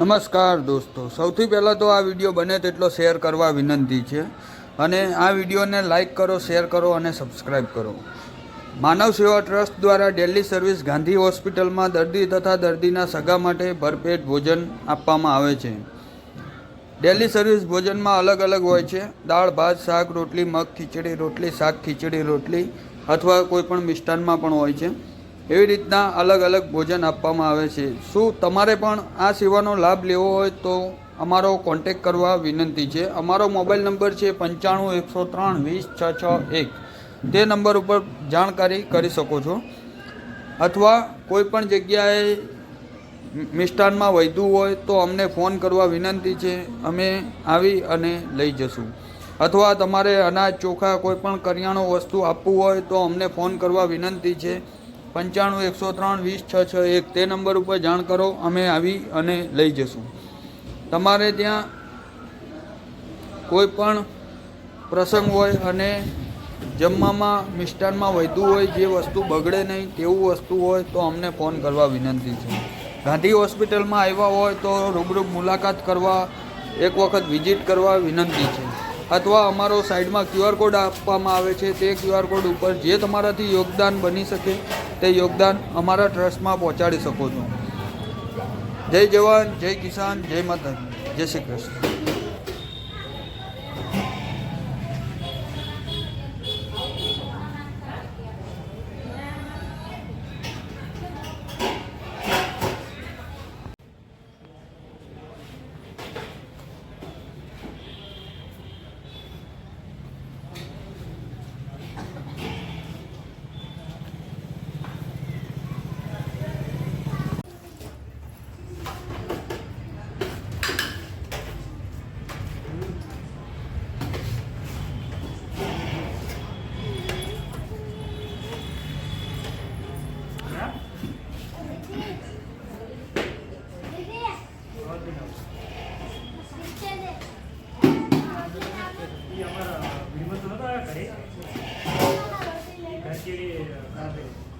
નમસ્કાર દોસ્તો, સૌથી પહેલાં તો આ વિડીયો બને તેટલો શેર કરવા વિનંતી છે અને આ વિડીયોને લાઇક કરો, શેર કરો અને સબસ્ક્રાઈબ કરો. માનવ સેવા ટ્રસ્ટ દ્વારા ડેલી સર્વિસ ગાંધી હોસ્પિટલમાં દર્દી તથા દર્દીના સગા માટે ભરપેટ ભોજન આપવામાં આવે છે. ડેલી સર્વિસ ભોજનમાં અલગ અલગ હોય છે. દાળ, ભાત, શાક, રોટલી, મગ ખીચડી રોટલી, શાક ખીચડી રોટલી અથવા કોઈ પણ મિષ્ટાનમાં પણ હોય છે. એવી રીતના અલગ અલગ ભોજન આપવામાં આવે છે. શું તમારે પણ આ સેવાનો લાભ લેવો હોય તો અમારો કોન્ટેક કરવા વિનંતી છે. અમારો મોબાઈલ નંબર છે 95 103 20 661. તે નંબર ઉપર જાણકારી કરી શકો છો. અથવા કોઈ પણ જગ્યાએ મિષ્ટાનમાં વધ્યું હોય તો અમને ફોન કરવા વિનંતી છે. અમે આવી અને લઈ જશું. અથવા તમારે અનાજ, ચોખા, કોઈ પણ કરિયાણું વસ્તુ આપવું હોય તો અમને ફોન કરવા વિનંતી છે. 95 103 20 661. તે નંબર ઉપર જાણ કરો, અમે આવી અને લઈ જશું. તમારે ત્યાં કોઈ પણ પ્રસંગ હોય અને જમવામાં મિષ્ટાનમાં વધ્યું હોય, જે વસ્તુ બગડે નહીં તેવું વસ્તુ હોય તો અમને ફોન કરવા વિનંતી છે. ગાંધી હોસ્પિટલમાં આવ્યા હોય તો રૂબરૂ મુલાકાત કરવા, એક વખત વિઝિટ કરવા વિનંતી છે. અથવા અમારો સાઈડમાં QR કોડ આપવામાં આવે છે. તે QR કોડ ઉપર જે તમારાથી યોગદાન બની શકે તે યોગદાન અમારા ટ્રસ્ટમાં પહોંચાડી શકો છો. જય જવાન, જય કિસાન, જય માતાજી, જય શ્રી કૃષ્ણ. हमारा घर के